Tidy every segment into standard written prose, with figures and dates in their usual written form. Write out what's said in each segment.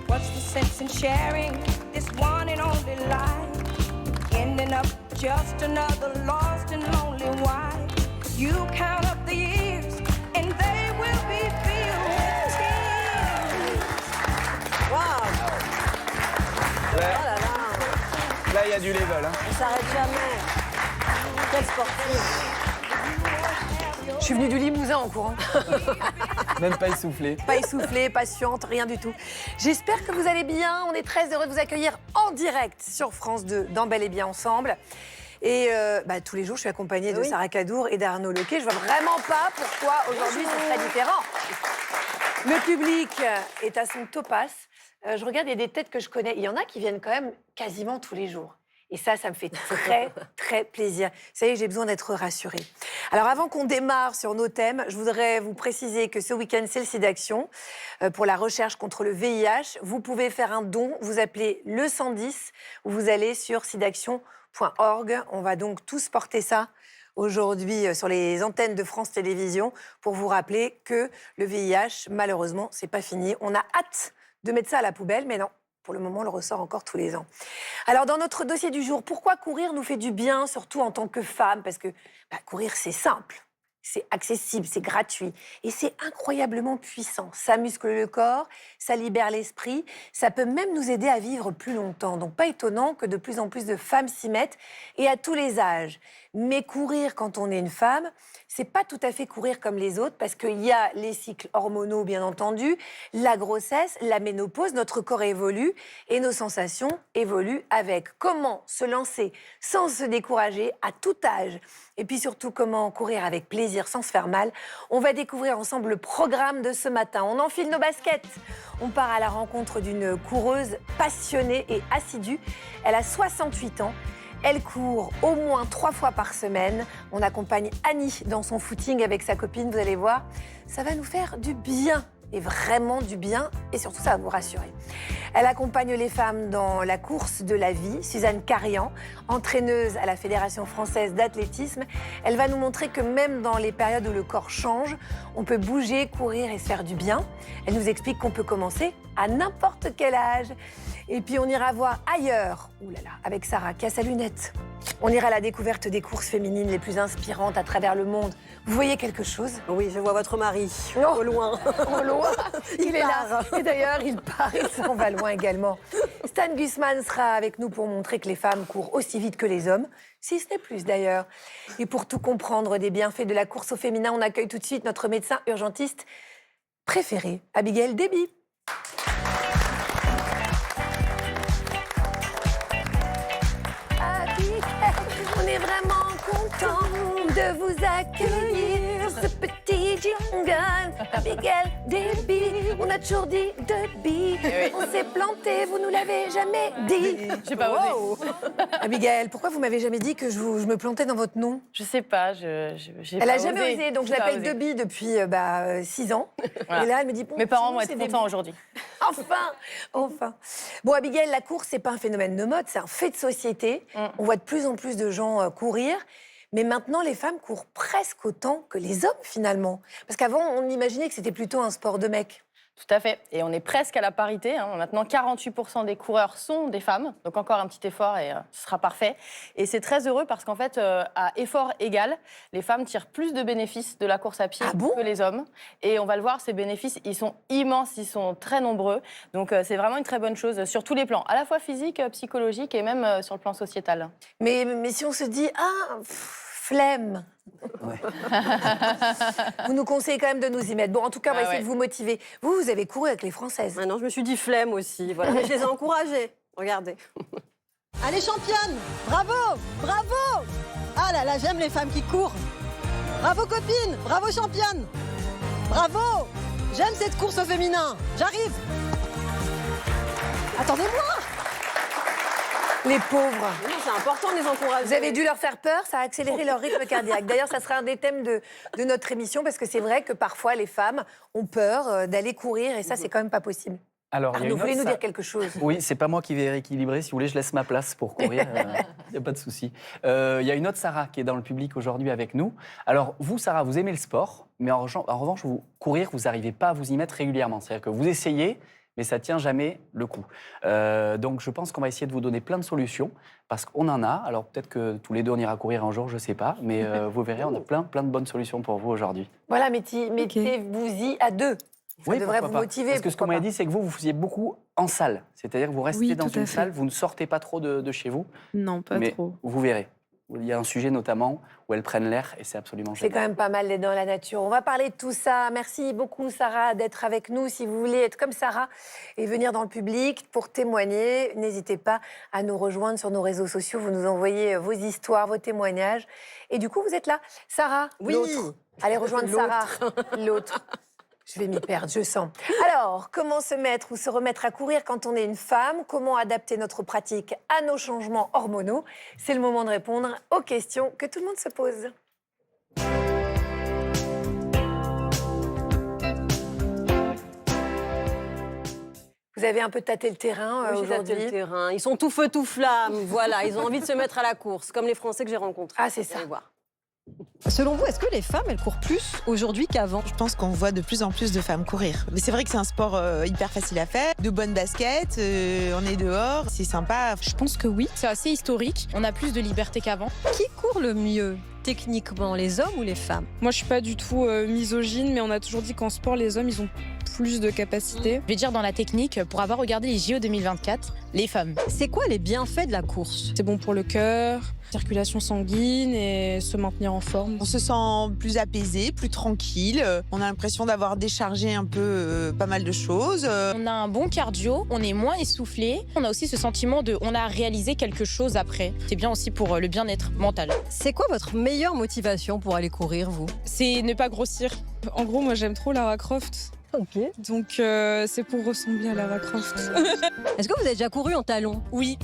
What's the sense in sharing this one and only life? Ending up just another lost and lonely wife. You count up the years and they will be filled with tears. Waouh! Oh là là! Là, il y a du level. Hein. On s'arrête jamais. Quelle sportive! Je suis venue du Limousin en courant. Même pas essoufflé. Pas essoufflée, patiente, rien du tout. J'espère que vous allez bien. On est très heureux de vous accueillir en direct sur France 2 dans Bel et Bien Ensemble. Et tous les jours, je suis accompagnée de Sarah Cadour et d'Arnaud Lequet. Je vois vraiment pas pourquoi aujourd'hui c'est très différent. Le public est à son topaz. Je regarde, il y a des têtes que je connais. Il y en a qui viennent quand même quasiment tous les jours. Et ça me fait très, très plaisir. Ça y est, j'ai besoin d'être rassurée. Alors, avant qu'on démarre sur nos thèmes, je voudrais vous préciser que ce week-end, c'est le SIDAction pour la recherche contre le VIH. Vous pouvez faire un don, vous appelez le 110 ou vous allez sur sidaction.org. On va donc tous porter ça aujourd'hui sur les antennes de France Télévisions pour vous rappeler que le VIH, malheureusement, c'est pas fini. On a hâte de mettre ça à la poubelle, mais non. Pour le moment, on le ressort encore tous les ans. Alors, dans notre dossier du jour, pourquoi courir nous fait du bien, surtout en tant que femme? Parce que courir, c'est simple, c'est accessible, c'est gratuit et c'est incroyablement puissant. Ça muscle le corps, ça libère l'esprit, ça peut même nous aider à vivre plus longtemps. Donc, pas étonnant que de plus en plus de femmes s'y mettent et à tous les âges. Mais courir quand on est une femme, c'est pas tout à fait courir comme les autres parce qu'il y a les cycles hormonaux, bien entendu, la grossesse, la ménopause, notre corps évolue et nos sensations évoluent avec. Comment se lancer sans se décourager à tout âge? Et puis surtout, comment courir avec plaisir sans se faire mal? On va découvrir ensemble le programme de ce matin. On enfile nos baskets. On part à la rencontre d'une coureuse passionnée et assidue. Elle a 68 ans. Elle court au moins 3 fois par semaine. On accompagne Annie dans son footing avec sa copine, vous allez voir. Ça va nous faire du bien, et vraiment du bien, et surtout ça va vous rassurer. Elle accompagne les femmes dans la course de la vie. Suzanne Carian, entraîneuse à la Fédération française d'athlétisme, elle va nous montrer que même dans les périodes où le corps change, on peut bouger, courir et se faire du bien. Elle nous explique qu'on peut commencer à n'importe quel âge. Et puis on ira voir ailleurs, avec Sarah qui a sa lunette. On ira à la découverte des courses féminines les plus inspirantes à travers le monde. Vous voyez quelque chose? Oui, je vois votre mari, au loin. Au loin, il est là. Et d'ailleurs, il part et s'en va loin également. Stan Gusman sera avec nous pour montrer que les femmes courent aussi vite que les hommes, si ce n'est plus d'ailleurs. Et pour tout comprendre des bienfaits de la course au féminin, on accueille tout de suite notre médecin urgentiste préféré, Abigail Déby. On est vraiment content de vous accueillir, ce petit jingle. Abigail Déby, on a toujours dit Déby. On s'est planté, vous nous l'avez jamais dit. J'ai pas osé. Abigail, pourquoi vous m'avez jamais dit que je me plantais dans votre nom? Je sais pas, Elle a jamais osé, donc je l'appelle Déby depuis 6 ans. Voilà. Et là, elle me dit... Bon, mes parents vont être contents aujourd'hui. Enfin. Bon, Abigail, la course, c'est pas un phénomène de mode, c'est un fait de société. On voit de plus en plus de gens courir. Mais maintenant, les femmes courent presque autant que les hommes, finalement. Parce qu'avant, on imaginait que c'était plutôt un sport de mecs. Tout à fait. Et on est presque à la parité. Maintenant, 48% des coureurs sont des femmes. Donc encore un petit effort et ce sera parfait. Et c'est très heureux parce qu'en fait, à effort égal, les femmes tirent plus de bénéfices de la course à pied que les hommes. Et on va le voir, ces bénéfices, ils sont immenses, ils sont très nombreux. Donc c'est vraiment une très bonne chose sur tous les plans, à la fois physique, psychologique et même sur le plan sociétal. Mais si on se dit, flemme. Ouais. Vous nous conseillez quand même de nous y mettre. Bon, en tout cas, on va essayer de vous motiver. Vous avez couru avec les Françaises. Non, je me suis dit flemme aussi. Voilà. Mais je les ai encouragées. Regardez. Allez, championne! Bravo! Bravo! Ah là là, j'aime les femmes qui courent. Bravo, copine! Bravo, championne! Bravo! J'aime cette course au féminin. J'arrive! Attendez-moi! Les pauvres. Oui, c'est important de les encourager. Vous avez dû leur faire peur, ça a accéléré leur rythme cardiaque. D'ailleurs, ça sera un des thèmes de notre émission, parce que c'est vrai que parfois, les femmes ont peur d'aller courir, et ça, c'est quand même pas possible. Alors, il y a Arnaud, une voulez autre nous sa- dire quelque chose? Oui, c'est pas moi qui vais rééquilibrer. Si vous voulez, je laisse ma place pour courir. Il n'y a pas de souci. Il y a une autre Sarah qui est dans le public aujourd'hui avec nous. Alors, vous, Sarah, vous aimez le sport, mais en revanche, courir, vous n'arrivez pas à vous y mettre régulièrement. C'est-à-dire que vous essayez, mais ça ne tient jamais le coup. Donc, je pense qu'on va essayer de vous donner plein de solutions, parce qu'on en a. Alors, peut-être que tous les deux, on ira courir un jour, je ne sais pas. Mais vous verrez, on a plein de bonnes solutions pour vous aujourd'hui. Voilà, mettez-vous-y à deux. Ça devrait vous pourquoi pas. motiver. Parce que ce qu'on pourquoi m'avait pas. dit, c'est que vous faisiez beaucoup en salle. C'est-à-dire que vous restez Oui, dans tout à une fait. salle, vous ne sortez pas trop de chez vous. Non, pas mais trop. vous verrez. Il y a un sujet notamment où elles prennent l'air et c'est absolument C'est génial. quand même pas mal d'être dans la nature. On va parler de tout ça. Merci beaucoup, Sarah, d'être avec nous. Si vous voulez être comme Sarah et venir dans le public pour témoigner, n'hésitez pas à nous rejoindre sur nos réseaux sociaux. Vous nous envoyez vos histoires, vos témoignages. Et du coup, vous êtes là. Sarah, Oui. l'autre. Allez rejoindre Sarah, l'autre. Je vais m'y perdre, je sens. Alors, comment se mettre ou se remettre à courir quand on est une femme? Comment adapter notre pratique à nos changements hormonaux? C'est le moment de répondre aux questions que tout le monde se pose. Vous avez un peu tâté le terrain J'ai tâté aujourd'hui. le terrain. Ils sont tout feu, tout flamme. Voilà, ils ont envie de se mettre à la course, comme les Français que j'ai rencontrés. Ah, c'est Vous ça. allez voir. Selon vous, est-ce que les femmes, elles courent plus aujourd'hui qu'avant? Je pense qu'on voit de plus en plus de femmes courir. Mais c'est vrai que c'est un sport hyper facile à faire, de bonnes baskets, on est dehors, c'est sympa. Je pense que oui, c'est assez historique. On a plus de liberté qu'avant. Qui court le mieux, techniquement, les hommes ou les femmes? Moi, je suis pas du tout misogyne, mais on a toujours dit qu'en sport, les hommes, ils ont plus de capacité. Je vais dire dans la technique, pour avoir regardé les JO 2024, les femmes. C'est quoi les bienfaits de la course? C'est bon pour le cœur, circulation sanguine et se maintenir en forme. On se sent plus apaisé, plus tranquille. On a l'impression d'avoir déchargé un peu pas mal de choses. On a un bon cardio, on est moins essoufflé. On a aussi ce sentiment de on a réalisé quelque chose après. C'est bien aussi pour le bien-être mental. C'est quoi votre meilleure motivation pour aller courir, vous? C'est ne pas grossir. En gros, moi, j'aime trop Lara Croft. Ok. Donc, c'est pour ressembler à Lara Croft. Est-ce que vous avez déjà couru en talons? Oui,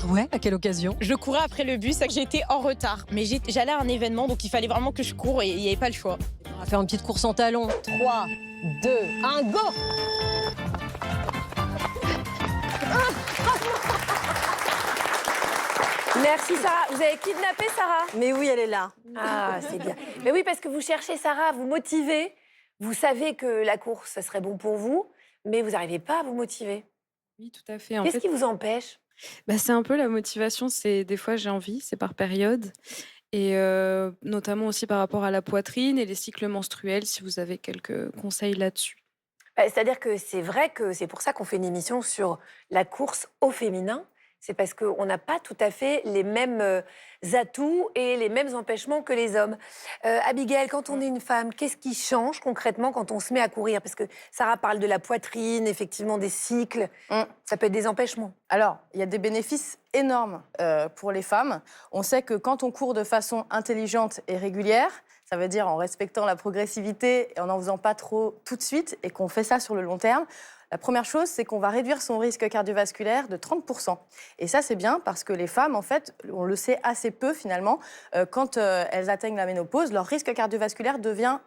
Ouais, à quelle occasion? je courais après le bus, j'ai été en retard. Mais j'allais à un événement, donc il fallait vraiment que je cours et il n'y avait pas le choix. On va faire une petite course en talons. 3, 2, 1, go! Merci, Sarah. Vous avez kidnappé Sarah? Mais oui, elle est là. Ah, c'est bien. Mais oui, parce que vous cherchez Sarah à vous motiver. Vous savez que la course, ça serait bon pour vous, mais vous n'arrivez pas à vous motiver. Oui, tout à fait. En Qu'est-ce fait, qui vous empêche? c'est un peu la motivation. C'est des fois, j'ai envie, c'est par période. Et notamment aussi par rapport à la poitrine et les cycles menstruels, si vous avez quelques conseils là-dessus. C'est-à-dire que c'est vrai que c'est pour ça qu'on fait une émission sur la course au féminin. C'est parce qu'on n'a pas tout à fait les mêmes atouts et les mêmes empêchements que les hommes. Abigail, quand on est une femme, qu'est-ce qui change concrètement quand on se met à courir? Parce que Sarah parle de la poitrine, effectivement des cycles. Ça peut être des empêchements. Alors, il y a des bénéfices énormes pour les femmes. On sait que quand on court de façon intelligente et régulière, ça veut dire en respectant la progressivité et en n'en faisant pas trop tout de suite, et qu'on fait ça sur le long terme, la première chose, c'est qu'on va réduire son risque cardiovasculaire de 30%. Et ça, c'est bien parce que les femmes, en fait, on le sait assez peu finalement, quand elles atteignent la ménopause, leur risque cardiovasculaire devient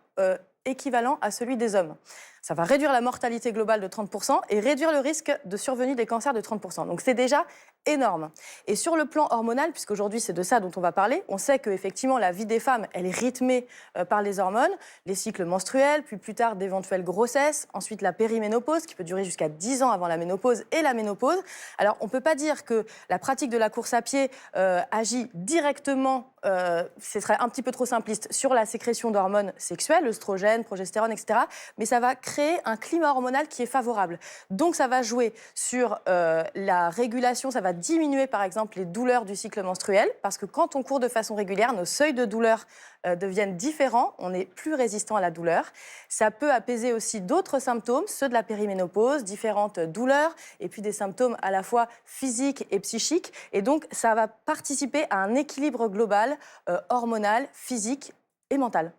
équivalent à celui des hommes. Ça va réduire la mortalité globale de 30% et réduire le risque de survenue des cancers de 30%. Donc c'est déjà énorme. Et sur le plan hormonal, puisqu'aujourd'hui c'est de ça dont on va parler, on sait qu'effectivement la vie des femmes, elle est rythmée par les hormones, les cycles menstruels, puis plus tard d'éventuelles grossesses, ensuite la périménopause qui peut durer jusqu'à 10 ans avant la ménopause et la ménopause. Alors on ne peut pas dire que la pratique de la course à pied agit directement, ce serait un petit peu trop simpliste, sur la sécrétion d'hormones sexuelles, œstrogènes, progestérone, etc. Mais ça va créer un climat hormonal qui est favorable. Donc ça va jouer sur la régulation, ça va diminuer par exemple les douleurs du cycle menstruel, parce que quand on court de façon régulière, nos seuils de douleur deviennent différents, on est plus résistant à la douleur. Ça peut apaiser aussi d'autres symptômes, ceux de la périménopause, différentes douleurs, et puis des symptômes à la fois physiques et psychiques. Et donc ça va participer à un équilibre global hormonal, physique et mental.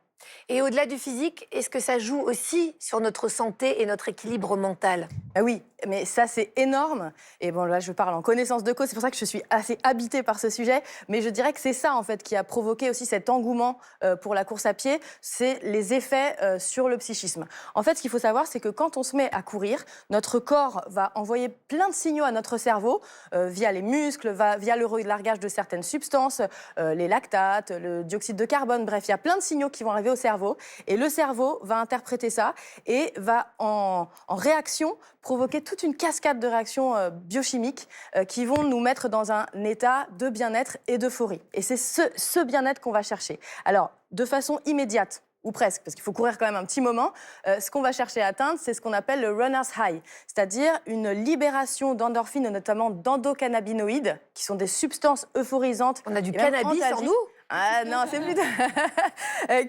Et au-delà du physique, est-ce que ça joue aussi sur notre santé et notre équilibre mental? Ah oui, mais ça c'est énorme. Et bon là je parle en connaissance de cause, c'est pour ça que je suis assez habitée par ce sujet. Mais je dirais que c'est ça en fait qui a provoqué aussi cet engouement pour la course à pied, c'est les effets sur le psychisme. En fait ce qu'il faut savoir c'est que quand on se met à courir, notre corps va envoyer plein de signaux à notre cerveau via les muscles, via le relargage de certaines substances, les lactates, le dioxyde de carbone, bref, il y a plein de signaux qui vont arriver au cerveau. Et le cerveau va interpréter ça et va en réaction provoquer toute une cascade de réactions biochimiques qui vont nous mettre dans un état de bien-être et d'euphorie. Et c'est ce bien-être qu'on va chercher. Alors, de façon immédiate, ou presque, parce qu'il faut courir quand même un petit moment, ce qu'on va chercher à atteindre, c'est ce qu'on appelle le runner's high, c'est-à-dire une libération d'endorphines, notamment d'endocannabinoïdes, qui sont des substances euphorisantes. On a du cannabis en nous? Ah non, c'est plutôt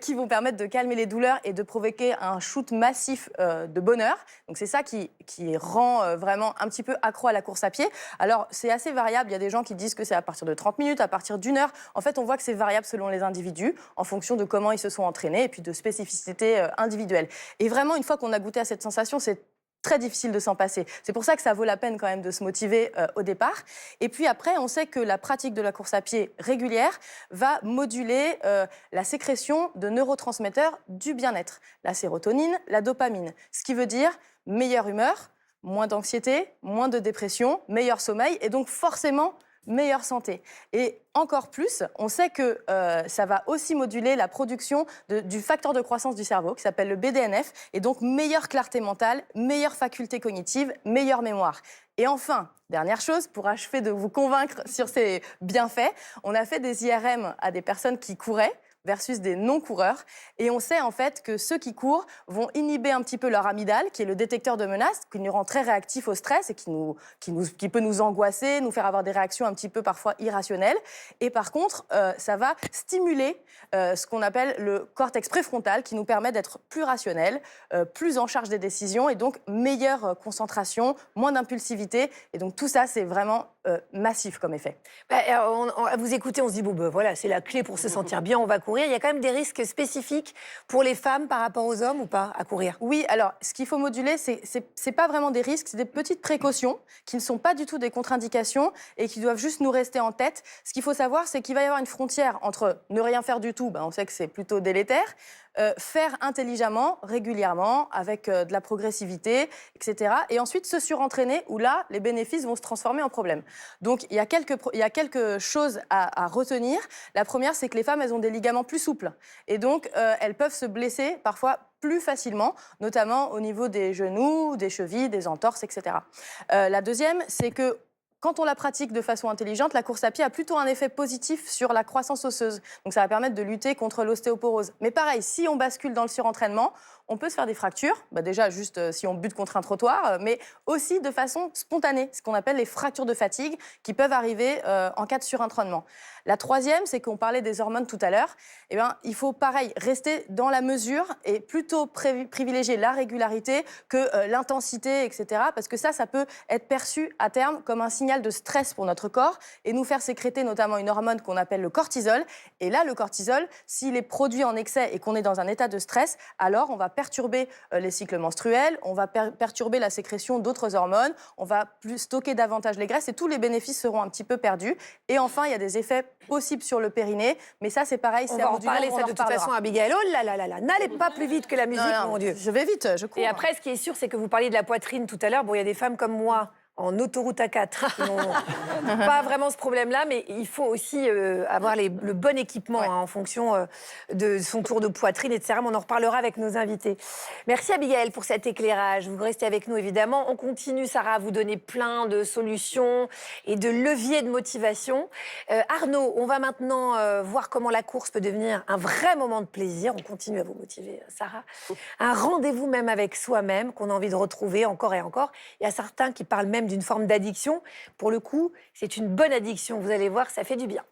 qui vont permettre de calmer les douleurs et de provoquer un shoot massif de bonheur. Donc c'est ça qui rend vraiment un petit peu accro à la course à pied. Alors c'est assez variable, il y a des gens qui disent que c'est à partir de 30 minutes, à partir d'1 heure. En fait, on voit que c'est variable selon les individus, en fonction de comment ils se sont entraînés et puis de spécificités individuelles. Et vraiment, une fois qu'on a goûté à cette sensation, c'est très difficile de s'en passer. C'est pour ça que ça vaut la peine quand même de se motiver au départ. Et puis après, on sait que la pratique de la course à pied régulière va moduler la sécrétion de neurotransmetteurs du bien-être, la sérotonine, la dopamine. Ce qui veut dire meilleure humeur, moins d'anxiété, moins de dépression, meilleur sommeil et donc forcément meilleure santé. Et encore plus, on sait que ça va aussi moduler la production du facteur de croissance du cerveau qui s'appelle le BDNF et donc meilleure clarté mentale, meilleure faculté cognitive, meilleure mémoire. Et enfin, dernière chose, pour achever de vous convaincre sur ces bienfaits, on a fait des IRM à des personnes qui couraient versus des non-coureurs. Et on sait en fait que ceux qui courent vont inhiber un petit peu leur amygdale, qui est le détecteur de menaces, qui nous rend très réactifs au stress et qui peut nous angoisser, nous faire avoir des réactions un petit peu parfois irrationnelles. Et par contre, ça va stimuler ce qu'on appelle le cortex préfrontal, qui nous permet d'être plus rationnel, plus en charge des décisions et donc meilleure concentration, moins d'impulsivité. Et donc tout ça, c'est vraiment massif comme effet. À vous écouter, on se dit, bon, voilà, c'est la clé pour se sentir bien, on va courir. Il y a quand même des risques spécifiques pour les femmes par rapport aux hommes ou pas à courir? Oui, alors ce qu'il faut moduler, c'est pas vraiment des risques, c'est des petites précautions qui ne sont pas du tout des contre-indications et qui doivent juste nous rester en tête. Ce qu'il faut savoir, c'est qu'il va y avoir une frontière entre ne rien faire du tout, on sait que c'est plutôt délétère, faire intelligemment, régulièrement, avec de la progressivité, etc. Et ensuite se surentraîner, où là, les bénéfices vont se transformer en problèmes. Donc, il y a quelques choses à retenir. La première, c'est que les femmes, elles ont des ligaments plus souples. Et donc, elles peuvent se blesser parfois plus facilement, notamment au niveau des genoux, des chevilles, des entorses, etc. La deuxième, c'est que quand on la pratique de façon intelligente, la course à pied a plutôt un effet positif sur la croissance osseuse. Donc ça va permettre de lutter contre l'ostéoporose. Mais pareil, si on bascule dans le surentraînement, on peut se faire des fractures, déjà juste si on bute contre un trottoir, mais aussi de façon spontanée, ce qu'on appelle les fractures de fatigue qui peuvent arriver en cas de surentraînement. La troisième, c'est qu'on parlait des hormones tout à l'heure. Il faut pareil, rester dans la mesure et plutôt privilégier la régularité que l'intensité, etc. Parce que ça peut être perçu à terme comme un signal de stress pour notre corps et nous faire sécréter notamment une hormone qu'on appelle le cortisol. Et là, le cortisol, s'il est produit en excès et qu'on est dans un état de stress, alors on va perturber les cycles menstruels, on va perturber la sécrétion d'autres hormones, on va plus stocker davantage les graisses et tous les bénéfices seront un petit peu perdus. Et enfin, il y a des effets possibles sur le périnée, mais ça c'est pareil, c'est en parler ça de toute façon, Abigail. Oh là là là là, n'allez pas plus vite que la musique, mon Dieu. Je vais vite, je cours. Et après, ce qui est sûr, c'est que vous parliez de la poitrine tout à l'heure. Bon, il y a des femmes comme moi en autoroute A4 qui n'ont pas vraiment ce problème-là, mais il faut aussi avoir le bon équipement en fonction de son tour de poitrine, etc. On en reparlera avec nos invités. Merci Abigail pour cet éclairage. Vous restez avec nous évidemment. On continue, Sarah, à vous donner plein de solutions et de leviers de motivation. Arnaud, on va maintenant voir comment la course peut devenir un vrai moment de plaisir. On continue à vous motiver, Sarah. Un rendez-vous même avec soi-même qu'on a envie de retrouver encore et encore. Il y a certains qui parlent même d'une forme d'addiction. Pour le coup, c'est une bonne addiction. Vous allez voir, ça fait du bien.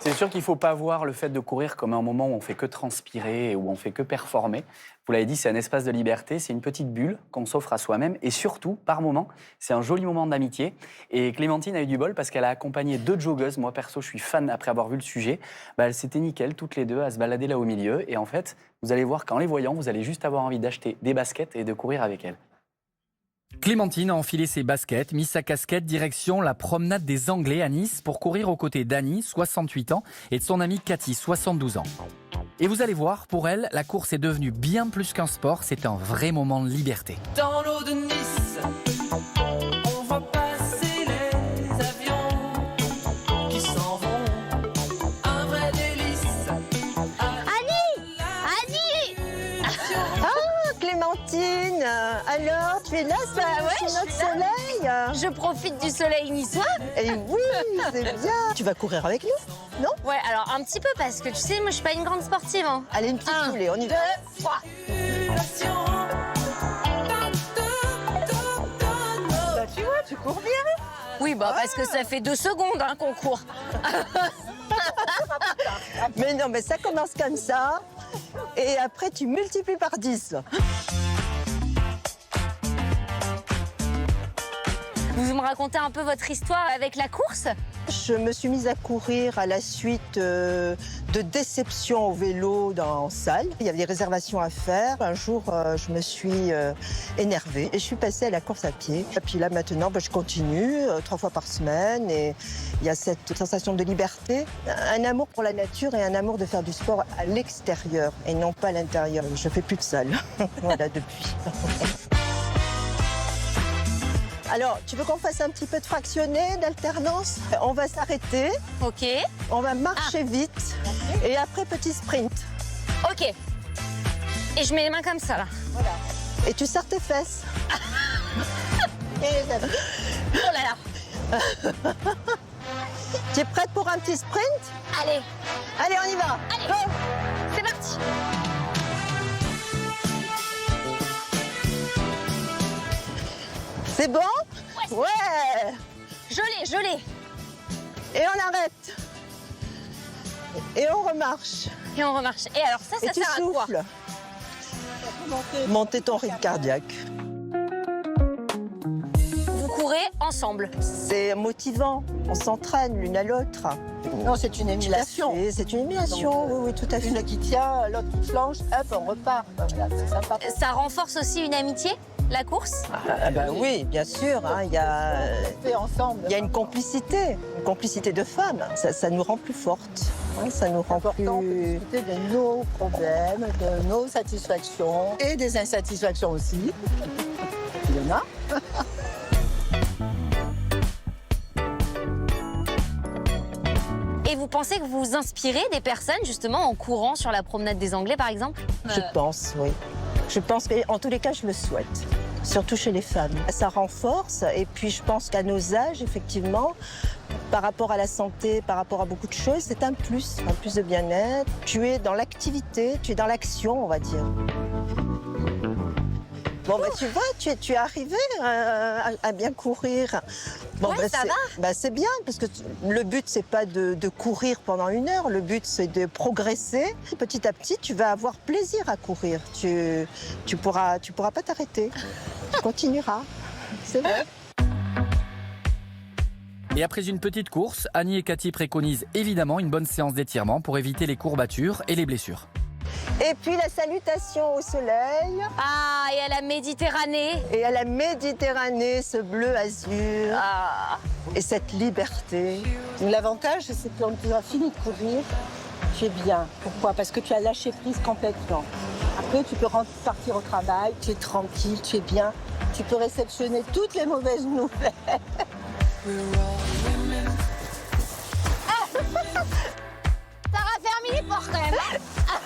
C'est sûr qu'il ne faut pas voir le fait de courir comme un moment où on fait que transpirer et où on fait que performer. Vous l'avez dit, c'est un espace de liberté, c'est une petite bulle qu'on s'offre à soi-même. Et surtout, par moment, c'est un joli moment d'amitié. Et Clémentine a eu du bol parce qu'elle a accompagné 2 joggeuses. Moi, perso, je suis fan après avoir vu le sujet. Elles s'étaient nickel, toutes les deux, à se balader là au milieu. Et en fait, vous allez voir qu'en les voyant, vous allez juste avoir envie d'acheter des baskets et de courir avec elles. Clémentine a enfilé ses baskets, mis sa casquette, direction la promenade des Anglais à Nice pour courir aux côtés d'Annie, 68 ans, et de son amie Cathy, 72 ans. Et vous allez voir, pour elle, la course est devenue bien plus qu'un sport, c'est un vrai moment de liberté. Dans l'eau de Nice, on voit passer les avions qui s'en vont. Un vrai délice. Annie Ah, Clémentine, alors, tu es là, c'est notre soleil? Je profite du soleil niçois. Et oui, c'est bien. Tu vas courir avec nous, non? Ouais, alors un petit peu parce que tu sais, moi je suis pas une grande sportive. Hein. Allez, une petite foulée, on y va. 2, 3. Bah, tu vois, tu cours bien. Oui, bah parce que ça fait 2 secondes hein, qu'on court. Mais non, mais ça commence comme ça. Et après, tu multiplies par 10. Vous me racontez un peu votre histoire avec la course? Je me suis mise à courir à la suite de déceptions au vélo en salle. Il y avait des réservations à faire. Un jour, je me suis énervée et je suis passée à la course à pied. Et puis là, maintenant, je continue 3 fois par semaine. Et il y a cette sensation de liberté, un amour pour la nature et un amour de faire du sport à l'extérieur et non pas à l'intérieur. Je fais plus de salle, voilà, depuis. Alors, tu veux qu'on fasse un petit peu de fractionné, d'alternance? On va s'arrêter. Ok. On va marcher vite. Et après, petit sprint. Ok. Et je mets les mains comme ça, là. Voilà. Et tu serres tes fesses. Oh là là. Tu es prête pour un petit sprint? Allez. Allez, on y va. Allez. Go. C'est parti. C'est bon? Ouais. Ouais. Je l'ai. Et on arrête. Et on remarche. Et on remarche. Et alors ça Et tu sert à quoi? souffles. Monter ton rythme cardiaque. Vous courez ensemble. C'est motivant. On s'entraîne l'une à l'autre. Non, c'est une émulation. C'est une émulation, oui, tout à fait. Une qui tient, l'autre qui flanche, hop, on repart. Voilà, c'est sympa. Ça renforce aussi une amitié, la course? Oui, bien sûr. Hein, il y a, Fait ensemble. il y a une complicité de femmes. Ça nous rend plus fortes. Hein, ça nous rend Important de plus... discuter de nos problèmes, de nos satisfactions et des insatisfactions aussi. Il y en a. Et vous pensez que vous inspirez des personnes justement en courant sur la promenade des Anglais par exemple? Je pense, oui. Je pense qu'en tous les cas, je le souhaite. Surtout chez les femmes. Ça renforce et puis je pense qu'à nos âges, effectivement, par rapport à la santé, par rapport à beaucoup de choses, c'est un plus de bien-être. Tu es dans l'activité, tu es dans l'action, on va dire. Bon, tu vois, tu es arrivé à bien courir. Bon, Ouais, ça va. C'est bien, parce que le but, c'est pas de courir pendant 1 heure. Le but, c'est de progresser. Petit à petit, tu vas avoir plaisir à courir. Tu pourras pas t'arrêter. Tu continueras. C'est vrai. Et après une petite course, Annie et Cathy préconisent évidemment une bonne séance d'étirement pour éviter les courbatures et les blessures. Et puis la salutation au soleil. Ah, et à la Méditerranée. Et à la Méditerranée, ce bleu azur. Ah. Et cette liberté. L'avantage, c'est que quand tu as fini de courir, tu es bien. Pourquoi? Parce que tu as lâché prise complètement. Après, tu peux partir au travail, tu es tranquille, tu es bien. Tu peux réceptionner toutes les mauvaises nouvelles. Sarah, ferme les portes quand même. Ah,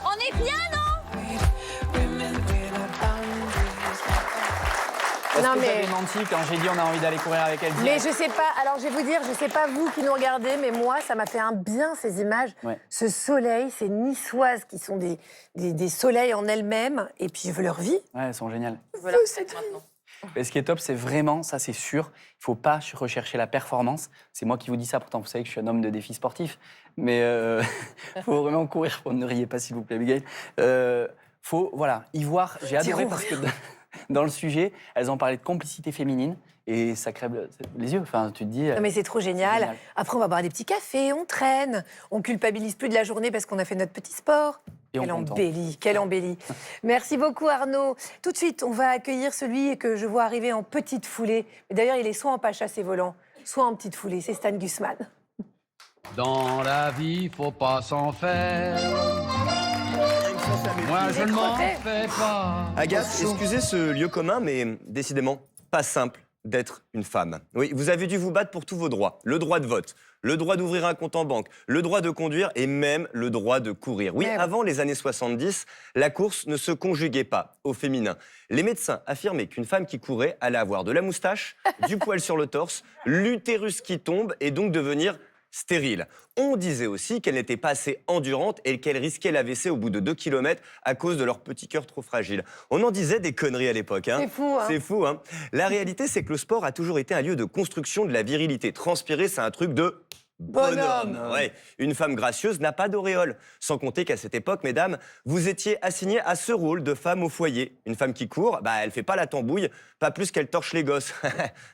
on est bien, non? Est-ce Non, que mais- j'avais menti quand j'ai dit on a envie d'aller courir avec elle Mais je sais pas, alors je vais vous dire, je sais pas vous qui nous regardez, mais moi, ça m'a fait un bien ces images. Ouais. Ce soleil, ces niçoises qui sont des soleils en elles-mêmes, et puis je veux leur vie. Ouais, elles sont géniales. Voilà, cette vie. maintenant. Et ce qui est top, c'est vraiment, ça c'est sûr, il ne faut pas rechercher la performance. C'est moi qui vous dis ça, pourtant vous savez que je suis un homme de défis sportifs. Mais il faut vraiment courir. Ne riez pas s'il vous plaît, Abigail. Faut, voilà, y voir, j'ai adoré parce que dans le sujet, elles ont parlé de complicité féminine. Et ça crève les yeux. Enfin, tu te dis. Non, mais c'est trop génial. Après, on va boire des petits cafés, on traîne, on culpabilise plus de la journée parce qu'on a fait notre petit sport. Quelle embellie, quelle embellie. Merci beaucoup, Arnaud. Tout de suite, on va accueillir celui que je vois arriver en petite foulée. D'ailleurs, il est soit en pacha, ses volants, soit en petite foulée. C'est Stan Gusman. Dans la vie, faut pas s'en faire. Moi, je ne m'en fais pas. Agathe, excusez ce lieu commun, mais décidément, pas simple d'être une femme. Oui, vous avez dû vous battre pour tous vos droits. Le droit de vote, le droit d'ouvrir un compte en banque, le droit de conduire et même le droit de courir. Oui, avant les années 70, la course ne se conjuguait pas au féminin. Les médecins affirmaient qu'une femme qui courait allait avoir de la moustache, du poil sur le torse, l'utérus qui tombe et donc devenir stérile. On disait aussi qu'elle n'était pas assez endurante et qu'elle risquait l'AVC au bout de 2 km à cause de leur petit cœur trop fragile. On en disait des conneries à l'époque. Hein. C'est fou, hein. C'est fou, hein. La réalité, c'est que le sport a toujours été un lieu de construction de la virilité. Transpirer, c'est un truc de bonhomme. Ouais. Une femme gracieuse n'a pas d'auréole. Sans compter qu'à cette époque, mesdames, vous étiez assignées à ce rôle de femme au foyer. Une femme qui court, elle fait pas la tambouille, pas plus qu'elle torche les gosses.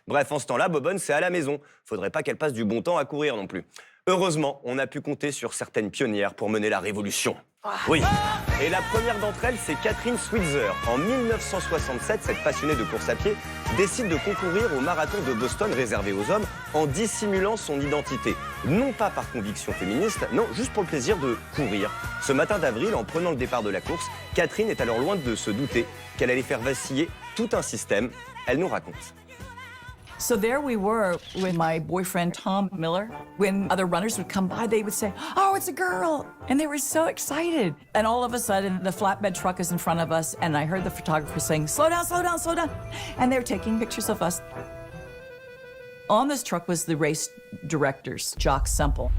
Bref, en ce temps-là, Bobonne, c'est à la maison. Faudrait pas qu'elle passe du bon temps à courir non plus. Heureusement, on a pu compter sur certaines pionnières pour mener la révolution. Oui. Et la première d'entre elles, c'est Catherine Switzer. En 1967, cette passionnée de course à pied décide de concourir au marathon de Boston réservé aux hommes en dissimulant son identité. Non pas par conviction féministe, non, juste pour le plaisir de courir. Ce matin d'avril, en prenant le départ de la course, Catherine est alors loin de se douter qu'elle allait faire vaciller tout un système. Elle nous raconte. So there we were with my boyfriend, Tom Miller. When other runners would come by, they would say, "Oh, it's a girl." And they were so excited. And all of a sudden, the flatbed truck is in front of us, and I heard the photographer saying, "Slow down, slow down, slow down." And they were taking pictures of us. On this truck was the race director's, Jock Semple.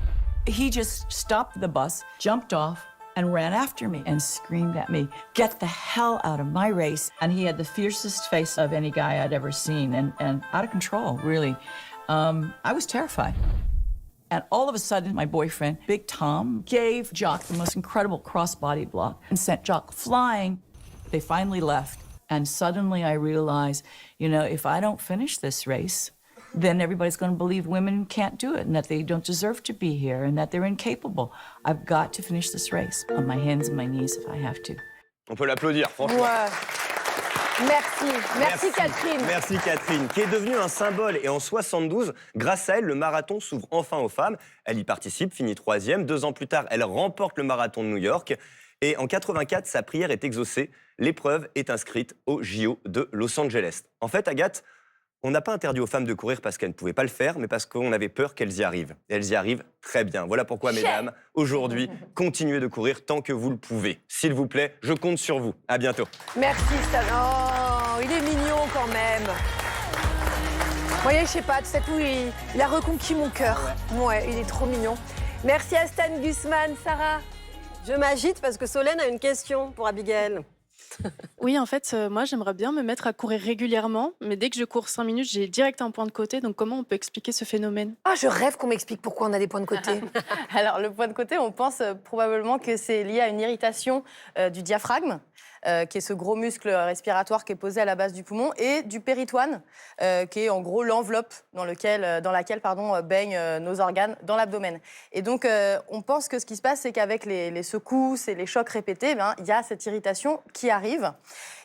He just stopped the bus, jumped off, and ran after me and screamed at me, "Get the hell out of my race." And he had the fiercest face of any guy I'd ever seen and out of control, really. I was terrified. And all of a sudden, my boyfriend, Big Tom, gave Jock the most incredible cross-body block and sent Jock flying. They finally left. And suddenly I realized, if I don't finish this race, then everybody's going to believe women can't do it and that they don't deserve to be here and that they're incapable. I've got to finish this race on my hands and my knees if I have to. On peut l'applaudir, franchement. Ouais. Merci Catherine. Merci Catherine, qui est devenue un symbole. Et en 72, grâce à elle, le marathon s'ouvre enfin aux femmes. Elle y participe, finit 3e. 2 ans plus tard, elle remporte le marathon de New York. Et en 84, sa prière est exaucée. L'épreuve est inscrite au JO de Los Angeles. En fait, Agathe, on n'a pas interdit aux femmes de courir parce qu'elles ne pouvaient pas le faire, mais parce qu'on avait peur qu'elles y arrivent. Et elles y arrivent très bien. Voilà pourquoi, mesdames, aujourd'hui, continuez de courir tant que vous le pouvez. S'il vous plaît, je compte sur vous. À bientôt. Merci Stan. Oh, il est mignon quand même. Vous voyez, je sais pas, tout à coup, il a reconquis mon cœur. Ouais, il est trop mignon. Merci à Stan Gusman. Sarah? Je m'agite parce que Solène a une question pour Abigail. Oui, en fait, moi, j'aimerais bien me mettre à courir régulièrement, mais dès que je cours 5 minutes, j'ai direct un point de côté. Donc, comment on peut expliquer ce phénomène? Ah, je rêve qu'on m'explique pourquoi on a des points de côté. Alors, le point de côté, on pense probablement que c'est lié à une irritation du diaphragme, qui est ce gros muscle respiratoire qui est posé à la base du poumon, et du péritoine, qui est en gros l'enveloppe dans laquelle baignent nos organes dans l'abdomen. Et donc, on pense que ce qui se passe, c'est qu'avec les secousses et les chocs répétés, il y a cette irritation qui arrive.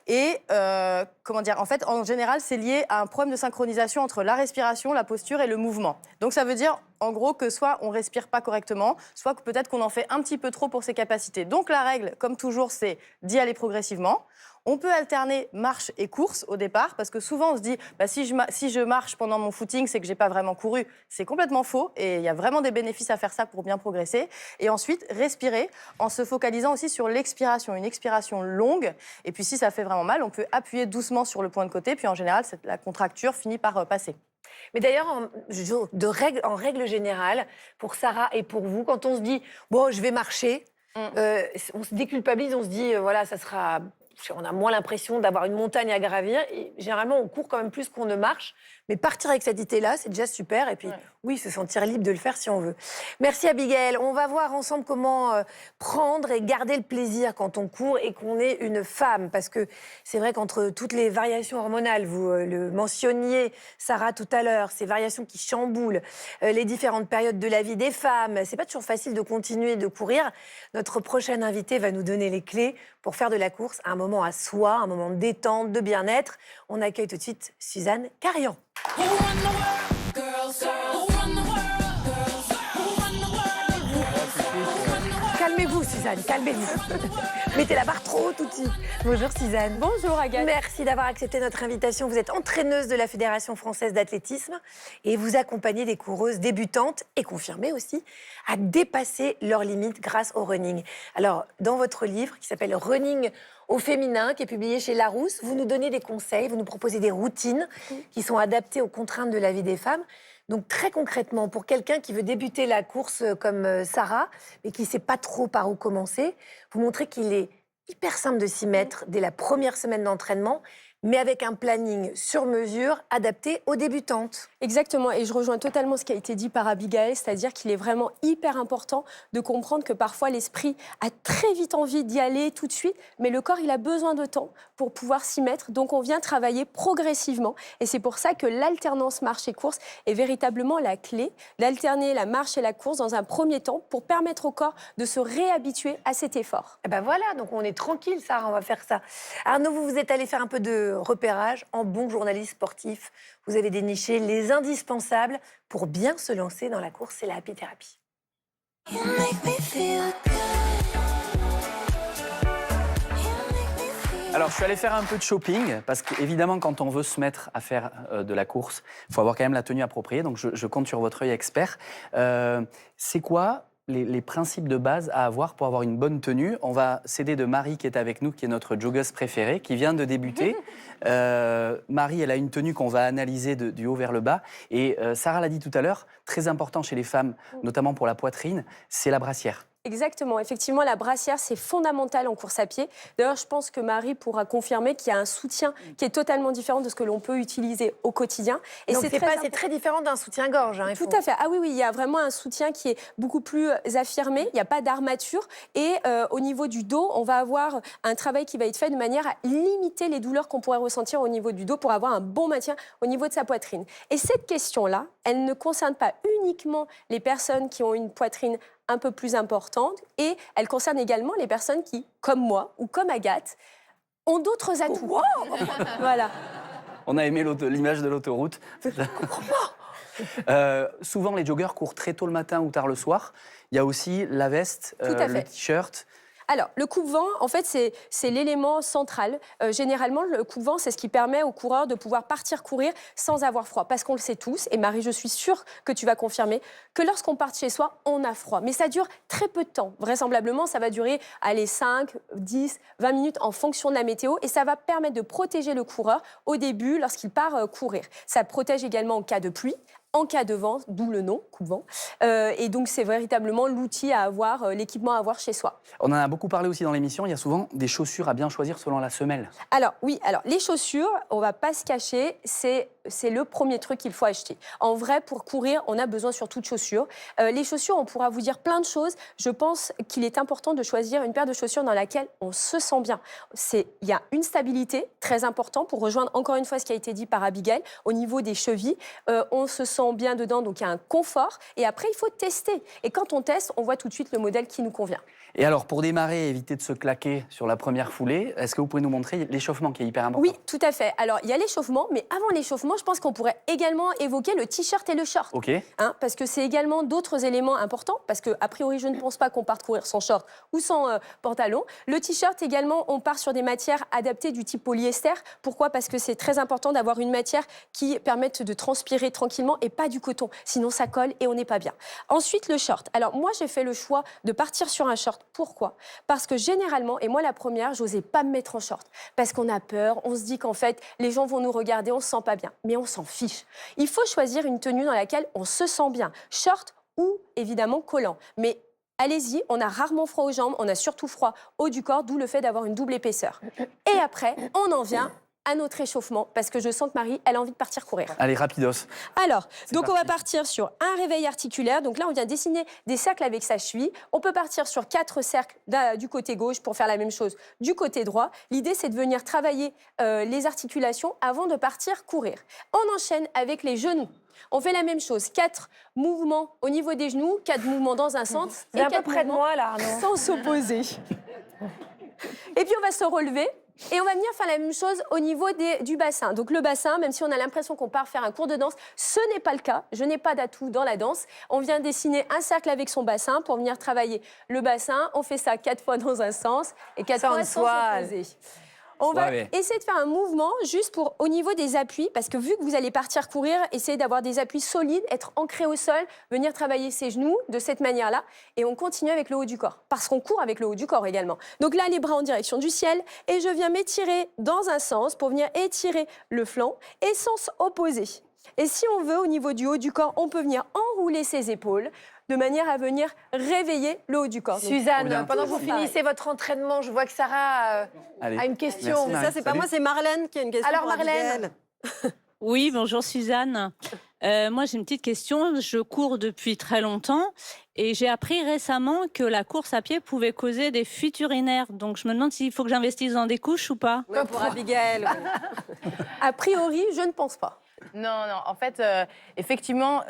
Et en fait, en général, c'est lié à un problème de synchronisation entre la respiration, la posture et le mouvement. Donc ça veut dire, en gros, que soit on respire pas correctement, soit que peut-être qu'on en fait un petit peu trop pour ses capacités. Donc la règle, comme toujours, c'est d'y aller progressivement. On peut alterner marche et course au départ, parce que souvent on se dit si je marche pendant mon footing, c'est que j'ai pas vraiment couru. C'est complètement faux et il y a vraiment des bénéfices à faire ça pour bien progresser. Et ensuite, respirer en se focalisant aussi sur l'expiration, une expiration longue. Et puis si ça fait vraiment mal, on peut appuyer doucement sur le point de côté, puis en général, la contracture finit par passer. Mais d'ailleurs, en règle générale, pour Sarah et pour vous, quand on se dit je vais marcher, on se déculpabilise, on se dit ça sera on a moins l'impression d'avoir une montagne à gravir. Et généralement, on court quand même plus qu'on ne marche. Mais partir avec cette idée-là, c'est déjà super. Et puis, oui, se sentir libre de le faire si on veut. Merci Abigail. On va voir ensemble comment prendre et garder le plaisir quand on court et qu'on est une femme. Parce que c'est vrai qu'entre toutes les variations hormonales, vous le mentionniez, Sarah, tout à l'heure, ces variations qui chamboulent les différentes périodes de la vie des femmes, c'est pas toujours facile de continuer de courir. Notre prochaine invitée va nous donner les clés pour faire de la course un moment à soi, un moment de détente, de bien-être. On accueille tout de suite Suzanne Carian. Calmez-vous, Suzanne, calmez-vous. Mettez la barre trop haut tout de suite. Bonjour, Suzanne. Bonjour, Agathe. Merci d'avoir accepté notre invitation. Vous êtes entraîneuse de la Fédération française d'athlétisme et vous accompagnez des coureuses débutantes et confirmées aussi à dépasser leurs limites grâce au running. Alors, dans votre livre qui s'appelle Running au féminin, qui est publié chez Larousse, vous nous donnez des conseils, vous nous proposez des routines qui sont adaptées aux contraintes de la vie des femmes. Donc très concrètement, pour quelqu'un qui veut débuter la course comme Sarah, mais qui ne sait pas trop par où commencer, vous montrez qu'il est hyper simple de s'y mettre dès la première semaine d'entraînement, mais avec un planning sur mesure adapté aux débutantes. Exactement, et je rejoins totalement ce qui a été dit par Abigail, c'est-à-dire qu'il est vraiment hyper important de comprendre que parfois l'esprit a très vite envie d'y aller tout de suite, mais le corps, il a besoin de temps pour pouvoir s'y mettre, donc on vient travailler progressivement, et c'est pour ça que l'alternance marche et course est véritablement la clé, d'alterner la marche et la course dans un premier temps pour permettre au corps de se réhabituer à cet effort. Et ben voilà, donc on est tranquille, Sarah, on va faire ça. Arnaud, vous êtes allé faire un peu de repérage en bon journaliste sportif. Vous avez déniché les indispensables pour bien se lancer dans la course, c'est la happy thérapie. Alors, je suis allé faire un peu de shopping, parce qu'évidemment, quand on veut se mettre à faire de la course, il faut avoir quand même la tenue appropriée, donc je compte sur votre œil expert. C'est quoi les principes de base à avoir pour avoir une bonne tenue? On va s'aider de Marie qui est avec nous, qui est notre joggeuse préférée, qui vient de débuter. Marie, elle a une tenue qu'on va analyser du haut vers le bas. Et Sarah l'a dit tout à l'heure, très important chez les femmes, notamment pour la poitrine, c'est la brassière. Exactement. Effectivement, la brassière, c'est fondamental en course à pied. D'ailleurs, je pense que Marie pourra confirmer qu'il y a un soutien qui est totalement différent de ce que l'on peut utiliser au quotidien. Et donc, c'est très différent d'un soutien-gorge. Hein, Tout à fait. Ah oui, oui, il y a vraiment un soutien qui est beaucoup plus affirmé. Il n'y a pas d'armature. Et au niveau du dos, on va avoir un travail qui va être fait de manière à limiter les douleurs qu'on pourrait ressentir au niveau du dos pour avoir un bon maintien au niveau de sa poitrine. Et cette question-là, elle ne concerne pas uniquement les personnes qui ont une poitrine un peu plus importante, et elle concerne également les personnes qui, comme moi ou comme Agathe, ont d'autres atouts. Wow. Voilà. On a aimé l'image de l'autoroute. Souvent, les joggeurs courent très tôt le matin ou tard le soir. Il y a aussi la veste, le t-shirt. Alors, le coupe-vent, en fait, c'est l'élément central. Généralement, le coupe-vent, c'est ce qui permet aux coureurs de pouvoir partir courir sans avoir froid. Parce qu'on le sait tous, et Marie, je suis sûre que tu vas confirmer, que lorsqu'on part chez soi, on a froid. Mais ça dure très peu de temps. Vraisemblablement, ça va durer 5, 10, 20 minutes en fonction de la météo. Et ça va permettre de protéger le coureur au début, lorsqu'il part courir. Ça protège également en cas de pluie, en cas de vent, d'où le nom, coupe-vent. Et donc, c'est véritablement l'outil à avoir, l'équipement à avoir chez soi. On en a beaucoup parlé aussi dans l'émission, il y a souvent des chaussures à bien choisir selon la semelle. Alors, oui, les chaussures, on ne va pas se cacher, c'est le premier truc qu'il faut acheter. En vrai, pour courir, on a besoin surtout de chaussures. Les chaussures, on pourra vous dire plein de choses. Je pense qu'il est important de choisir une paire de chaussures dans laquelle on se sent bien. Il y a une stabilité très importante pour rejoindre encore une fois ce qui a été dit par Abigail. Au niveau des chevilles, on se sent bien dedans, donc il y a un confort. Et après, il faut tester. Et quand on teste, on voit tout de suite le modèle qui nous convient. Et alors, pour démarrer, éviter de se claquer sur la première foulée, est-ce que vous pouvez nous montrer l'échauffement qui est hyper important? Oui, tout à fait. Alors, il y a l'échauffement, mais avant l'échauffement, je pense qu'on pourrait également évoquer le t-shirt et le short. Ok. Parce que c'est également d'autres éléments importants, parce qu'a priori, je ne pense pas qu'on parte courir sans short ou sans pantalon. Le t-shirt également, on part sur des matières adaptées du type polyester. Pourquoi? Parce que c'est très important d'avoir une matière qui permette de transpirer tranquillement et pas du coton. Sinon, ça colle et on n'est pas bien. Ensuite, le short. Alors, moi, j'ai fait le choix de partir sur un short. Pourquoi? Parce que généralement, et moi la première, j'osais pas me mettre en short. Parce qu'on a peur, on se dit qu'en fait, les gens vont nous regarder, on se sent pas bien. Mais on s'en fiche. Il faut choisir une tenue dans laquelle on se sent bien. Short ou évidemment collant. Mais allez-y, on a rarement froid aux jambes, on a surtout froid haut du corps, d'où le fait d'avoir une double épaisseur. Et après, on en vient à notre échauffement, parce que je sens que Marie, elle a envie de partir courir. Allez, rapidos. Alors, donc on va partir sur un réveil articulaire. Donc là, on vient dessiner des cercles avec sa cheville. On peut partir sur 4 cercles du côté gauche pour faire la même chose du côté droit. L'idée, c'est de venir travailler les articulations avant de partir courir. On enchaîne avec les genoux. On fait la même chose, 4 mouvements au niveau des genoux, 4 mouvements dans un sens. C'est à peu près de moi, là, Arnaud. Sans s'opposer. Et puis, on va se relever. Et on va venir faire la même chose au niveau du bassin. Donc le bassin, même si on a l'impression qu'on part faire un cours de danse, ce n'est pas le cas. Je n'ai pas d'atout dans la danse. On vient dessiner un cercle avec son bassin pour venir travailler le bassin. On fait ça 4 fois dans un sens et 4 fois sans s'opposer. On va essayer de faire un mouvement juste au niveau des appuis, parce que vu que vous allez partir courir, essayez d'avoir des appuis solides, être ancré au sol, venir travailler ses genoux de cette manière-là, et on continue avec le haut du corps, parce qu'on court avec le haut du corps également. Donc là, les bras en direction du ciel, et je viens m'étirer dans un sens pour venir étirer le flanc, et sans s'opposer. Et si on veut, au niveau du haut du corps, on peut venir enrouler ses épaules, de manière à venir réveiller le haut du corps. Suzanne, pendant que vous finissez votre entraînement, je vois que Sarah a une question. Mais ça, c'est pas moi, c'est Marlène qui a une question. Alors, pour Marlène. Oui, bonjour Suzanne. Moi, j'ai une petite question. Je cours depuis très longtemps et j'ai appris récemment que la course à pied pouvait causer des fuites urinaires. Donc, je me demande s'il faut que j'investisse dans des couches ou pas. Oui, pour Abigail. A priori, je ne pense pas. Non, en fait, effectivement,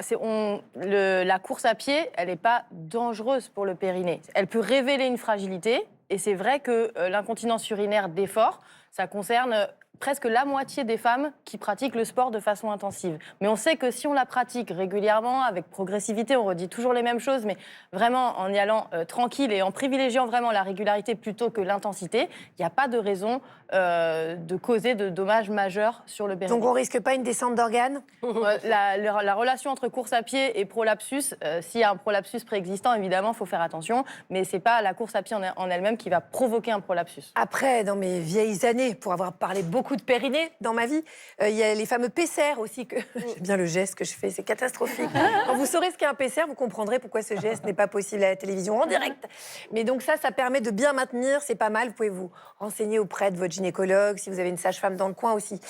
la course à pied, elle n'est pas dangereuse pour le périnée. Elle peut révéler une fragilité, et c'est vrai que l'incontinence urinaire d'effort, ça concerne presque la moitié des femmes qui pratiquent le sport de façon intensive. Mais on sait que si on la pratique régulièrement, avec progressivité, on redit toujours les mêmes choses, mais vraiment en y allant tranquille et en privilégiant vraiment la régularité plutôt que l'intensité, il n'y a pas de raison de causer de dommages majeurs sur le périnée. Donc on risque pas une descente d'organes? La relation entre course à pied et prolapsus, s'il y a un prolapsus préexistant, évidemment, il faut faire attention, mais ce n'est pas la course à pied en elle-même qui va provoquer un prolapsus. Après, dans mes vieilles années, pour avoir parlé beaucoup de périnée dans ma vie, il y a les fameux PCR aussi. J'aime bien le geste que je fais, c'est catastrophique. Quand vous saurez ce qu'est un PCR, vous comprendrez pourquoi ce geste n'est pas possible à la télévision en direct. Mais donc ça permet de bien maintenir, c'est pas mal. Vous pouvez vous renseigner auprès de votre gynécologue, si vous avez une sage-femme dans le coin aussi.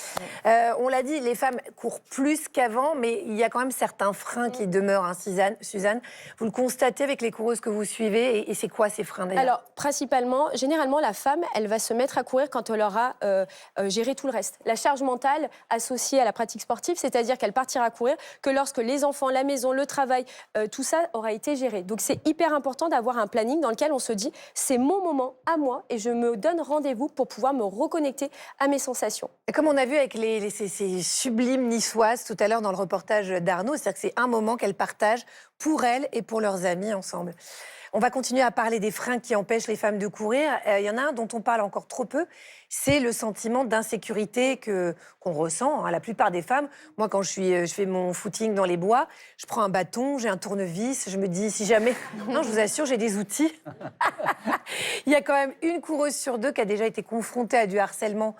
On l'a dit, les femmes courent plus qu'avant, mais il y a quand même certains freins qui demeurent, hein, Suzanne. Vous le constatez avec les coureuses que vous suivez, et c'est quoi ces freins d'ailleurs? Alors, principalement, généralement, la femme, elle va se mettre à courir quand elle aura géré tout le reste. La charge mentale associée à la pratique sportive, c'est-à-dire qu'elle partira courir que lorsque les enfants, la maison, le travail, tout ça aura été géré. Donc, c'est hyper important d'avoir un planning dans lequel on se dit, c'est mon moment à moi et je me donne rendez-vous pour pouvoir me reconnecter à mes sensations. Et comme on a vu avec ces sublimes niçoises tout à l'heure dans le reportage d'Arnaud, c'est-à-dire que c'est un moment qu'elles partagent pour elles et pour leurs amis ensemble. On va continuer à parler des freins qui empêchent les femmes de courir. Il y en a un dont on parle encore trop peu, c'est le sentiment d'insécurité qu'on ressent, hein, la plupart des femmes. Moi, quand je fais mon footing dans les bois, je prends un bâton, j'ai un tournevis, je me dis, si jamais... Non, je vous assure, j'ai des outils. Il y a quand même une coureuse sur 2 qui a déjà été confrontée à du harcèlement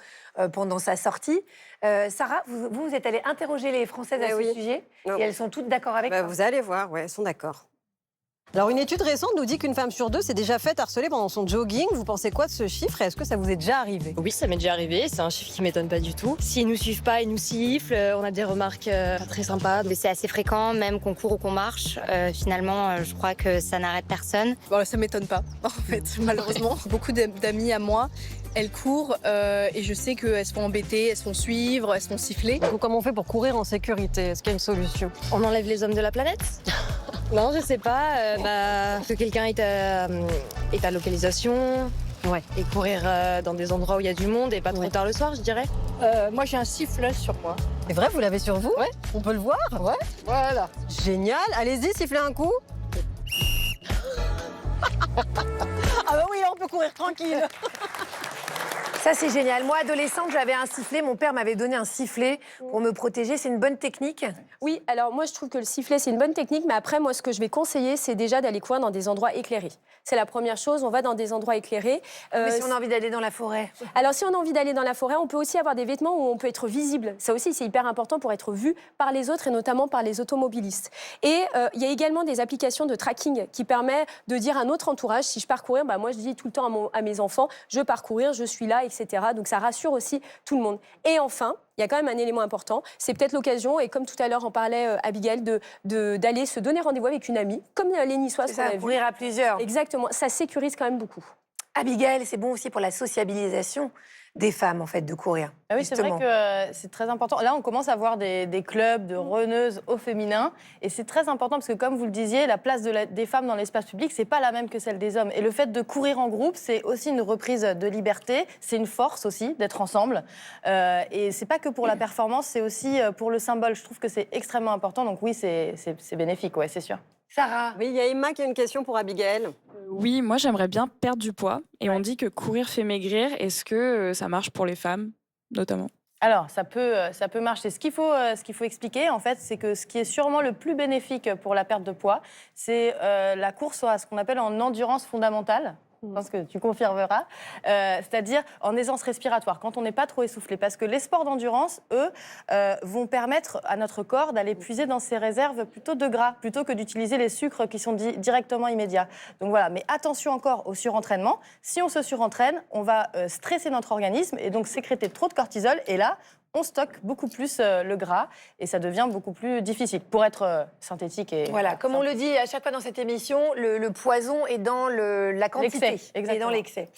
pendant sa sortie. Sarah, vous êtes allée interroger les Françaises à ce sujet, et elles sont toutes d'accord avec vous. Vous allez voir, elles sont d'accord. Alors, une étude récente nous dit qu'une femme sur 2 s'est déjà faite harceler pendant son jogging. Vous pensez quoi de ce chiffre et est-ce que ça vous est déjà arrivé? Oui, ça m'est déjà arrivé. C'est un chiffre qui m'étonne pas du tout. S'ils nous suivent pas, ils nous sifflent. On a des remarques pas très sympas. Mais c'est assez fréquent, même qu'on court ou qu'on marche. Finalement, je crois que ça n'arrête personne. Bon, ça m'étonne pas, en fait, malheureusement. Beaucoup d'amis à moi, elles courent et je sais qu'elles se font embêter, elles se font suivre, elles se font siffler. Donc, comment on fait pour courir en sécurité? Est-ce qu'il y a une solution? On enlève les hommes de la planète? Non, je sais pas. Que quelqu'un ait ta localisation. Ouais. Et courir dans des endroits où il y a du monde et pas trop tard le soir, je dirais. Moi, j'ai un sifflet sur moi. C'est vrai, vous l'avez sur vous? Ouais. On peut le voir? Ouais. Voilà. Génial. Allez-y, sifflez un coup. Ah bah oui, là, on peut courir tranquille. Ça, c'est génial. Moi, adolescente, j'avais un sifflet. Mon père m'avait donné un sifflet pour me protéger. C'est une bonne technique? Oui, alors moi, je trouve que le sifflet, c'est une bonne technique. Mais après, moi, ce que je vais conseiller, c'est déjà d'aller courir dans des endroits éclairés. C'est la première chose. On va dans des endroits éclairés. Mais si on a envie d'aller dans la forêt? Alors, si on a envie d'aller dans la forêt, on peut aussi avoir des vêtements où on peut être visible. Ça aussi, c'est hyper important pour être vu par les autres et notamment par les automobilistes. Et il y a également des applications de tracking qui permettent de dire à notre entourage, si je pars courir, bah, moi, je dis tout le temps à mes enfants, je pars courir, je suis là, etc. Donc, ça rassure aussi tout le monde. Et enfin, il y a quand même un élément important, c'est peut-être l'occasion, et comme tout à l'heure en parlait Abigail, d'aller se donner rendez-vous avec une amie, comme les Niçoises qu'on a vu. Courir à plusieurs. Exactement, ça sécurise quand même beaucoup. Abigail, c'est bon aussi pour la sociabilisation des femmes, en fait, de courir. Ah oui, c'est vrai que c'est très important. Là, on commence à voir des clubs de runneuses au féminin. Et c'est très important parce que, comme vous le disiez, la place des femmes dans l'espace public, c'est pas la même que celle des hommes. Et le fait de courir en groupe, c'est aussi une reprise de liberté. C'est une force aussi d'être ensemble. Et c'est pas que pour la performance, c'est aussi pour le symbole. Je trouve que c'est extrêmement important. Donc oui, c'est bénéfique, ouais, c'est sûr. Sarah? Oui, il y a Emma qui a une question pour Abigail. Oui, moi j'aimerais bien perdre du poids. Et on dit que courir fait maigrir. Est-ce que ça marche pour les femmes, notamment? Alors, ça peut marcher. Ce qu'il faut expliquer, en fait, c'est que ce qui est sûrement le plus bénéfique pour la perte de poids, c'est la course à ce qu'on appelle en endurance fondamentale. Je pense que tu confirmeras, c'est-à-dire en aisance respiratoire, quand on n'est pas trop essoufflé. Parce que les sports d'endurance, eux, vont permettre à notre corps d'aller puiser dans ses réserves plutôt de gras, plutôt que d'utiliser les sucres qui sont directement immédiats. Donc voilà, mais attention encore au surentraînement. Si on se surentraîne, on va stresser notre organisme et donc sécréter trop de cortisol. Et là, on stocke beaucoup plus le gras et ça devient beaucoup plus difficile pour être synthétique. Et voilà, comme on le dit à chaque fois dans cette émission, le poison est dans la quantité. L'excès, et dans l'excès.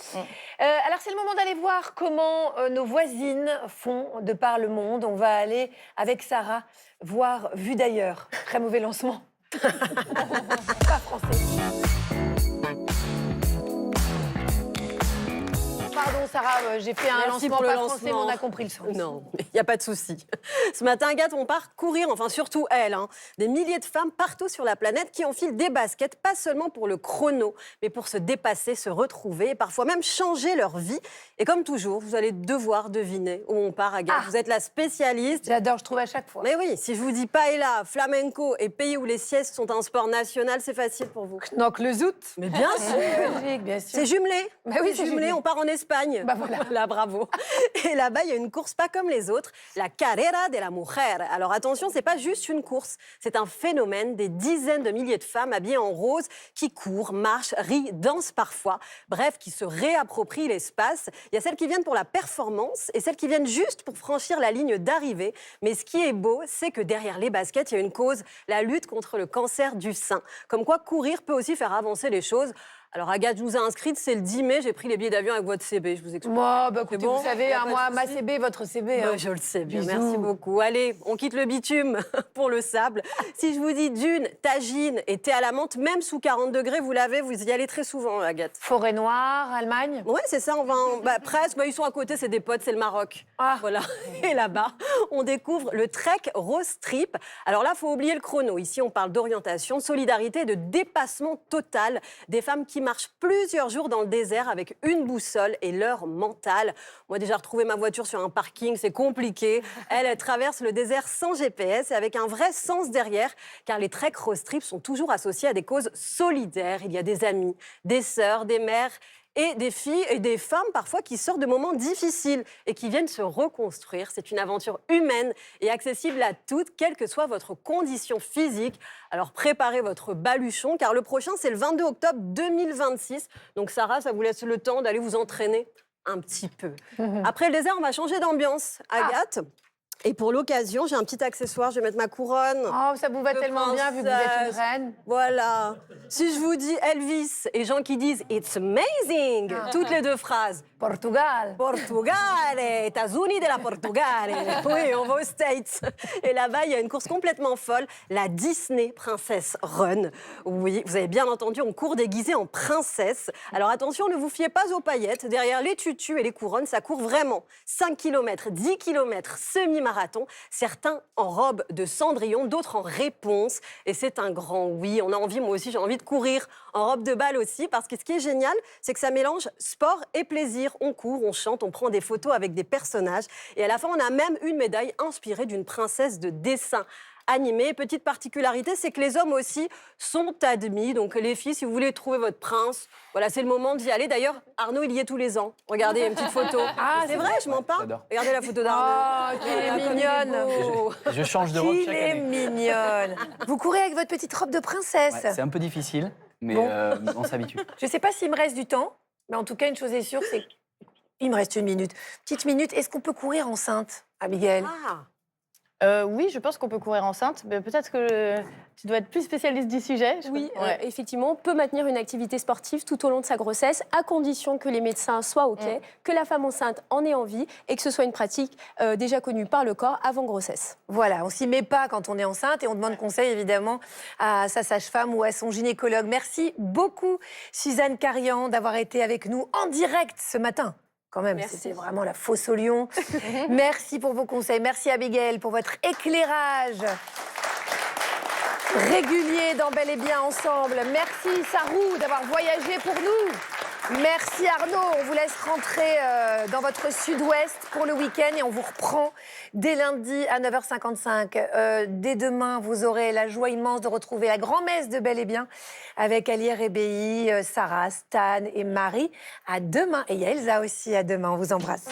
Alors c'est le moment d'aller voir comment nos voisines font de par le monde. On va aller avec Sarah voir Vue d'ailleurs. Très mauvais lancement. Pas français. Pardon Sarah, j'ai fait un lancement pas français, mais on a compris le sens. Non, il n'y a pas de souci. Ce matin, Agathe, on part courir, enfin surtout elle. Des milliers de femmes partout sur la planète qui enfilent des baskets, pas seulement pour le chrono, mais pour se dépasser, se retrouver et parfois même changer leur vie. Et comme toujours, vous allez devoir deviner où on part, Agathe. Vous êtes la spécialiste. J'adore, je trouve à chaque fois. Mais oui, si je vous dis paella, flamenco et pays où les siestes sont un sport national, c'est facile pour vous. Donc le zout. Mais bien sûr. Bien sûr. C'est jumelé. Bah oui, c'est jumelé. On part en Espagne. Bah voilà. Là, bravo. Et là-bas, il y a une course pas comme les autres, la Carrera de la Mujer. Alors attention, c'est pas juste une course, c'est un phénomène, des dizaines de milliers de femmes habillées en rose qui courent, marchent, rient, dansent parfois, bref, qui se réapproprient l'espace. Il y a celles qui viennent pour la performance et celles qui viennent juste pour franchir la ligne d'arrivée. Mais ce qui est beau, c'est que derrière les baskets, il y a une cause, la lutte contre le cancer du sein. Comme quoi, courir peut aussi faire avancer les choses. Alors Agathe, je vous ai inscrite, c'est le 10 mai, j'ai pris les billets d'avion avec votre CB, je vous explique. Moi, bah, écoutez, vous savez, moi, ma CB, votre CB. Bah, je le sais bien, Bisous. merci beaucoup. Allez, on quitte le bitume pour le sable. Si je vous dis dune, tagine et thé à la menthe, même sous 40 degrés, vous l'avez, vous y allez très souvent, Agathe. Forêt Noire, Allemagne. Ouais, c'est ça, on va presque, ils sont à côté, c'est des potes, c'est le Maroc. Ah. Voilà. Et là-bas, on découvre le trek Rose Trip. Alors là, il faut oublier le chrono. Ici, on parle d'orientation, de solidarité, de dépassement total. Des femmes qui marchent plusieurs jours dans le désert avec une boussole et leur mental. Moi, déjà, retrouver ma voiture sur un parking, c'est compliqué. Elle traverse le désert sans GPS et avec un vrai sens derrière, car les treks Rose Trip sont toujours associés à des causes solidaires. Il y a des amis, des sœurs, des mères et des filles et des femmes parfois qui sortent de moments difficiles et qui viennent se reconstruire. C'est une aventure humaine et accessible à toutes, quelle que soit votre condition physique. Alors préparez votre baluchon car le prochain c'est le 22 octobre 2026. Donc Sarah, ça vous laisse le temps d'aller vous entraîner un petit peu. Après le désert, on va changer d'ambiance. Agathe Et pour l'occasion, j'ai un petit accessoire, je vais mettre ma couronne. Oh, ça vous va tellement bien vu que vous êtes une reine. Voilà. Si je vous dis Elvis et gens qui disent « It's amazing », toutes les deux phrases. Portugal. Portugal, États-Unis de la Portugal. Oui, on va aux States. Et là-bas, il y a une course complètement folle, la Disney Princess Run. Oui, vous avez bien entendu, on court déguisé en princesse. Alors attention, ne vous fiez pas aux paillettes. Derrière les tutus et les couronnes, ça court vraiment. 5 km, 10 km, semi-marathon. marathon. Certains en robe de Cendrillon, d'autres en réponse. Et c'est un grand oui. On a envie, moi aussi, j'ai envie de courir en robe de bal aussi. Parce que ce qui est génial, c'est que ça mélange sport et plaisir. On court, on chante, on prend des photos avec des personnages. Et à la fin, on a même une médaille inspirée d'une princesse de dessin animé. Petite particularité, c'est que les hommes aussi sont admis. Donc les filles, si vous voulez trouver votre prince, voilà, c'est le moment d'y aller. D'ailleurs, Arnaud, il y est tous les ans. Regardez, il y a une petite photo. Ah, c'est vrai, je m'en parle. J'adore. Regardez la photo d'Arnaud. Oh, qu'elle est mignonne. Je change de robe Qu'il chaque est année. mignonne. Vous courez avec votre petite robe de princesse. Ouais, c'est un peu difficile, mais Bon. on s'habitue. Je ne sais pas s'il me reste du temps, mais en tout cas, une chose est sûre, c'est qu'il me reste une minute. Petite minute, est-ce qu'on peut courir enceinte, Abigail? Oui, je pense qu'on peut courir enceinte. Mais peut-être que tu dois être plus spécialiste du sujet. Oui, Ouais. effectivement, on peut maintenir une activité sportive tout au long de sa grossesse, à condition que les médecins soient OK, que la femme enceinte en ait envie et que ce soit une pratique déjà connue par le corps avant grossesse. Voilà, on s'y met pas quand on est enceinte et on demande conseil évidemment à sa sage-femme ou à son gynécologue. Merci beaucoup Suzanne Carian d'avoir été avec nous en direct ce matin. Quand même, Merci. c'était vraiment la fosse au lion. Merci pour vos conseils. Merci Abigail pour votre éclairage régulier dans Bel et Bien Ensemble. Merci Sarou d'avoir voyagé pour nous. Merci Arnaud. On vous laisse rentrer dans votre sud-ouest pour le week-end et on vous reprend dès lundi à 9h55. Dès demain, vous aurez la joie immense de retrouver la grand-messe de Bel et Bien avec Ali Rebéi, Sarah, Stan et Marie. À demain. Et il y a Elsa aussi à demain. On vous embrasse.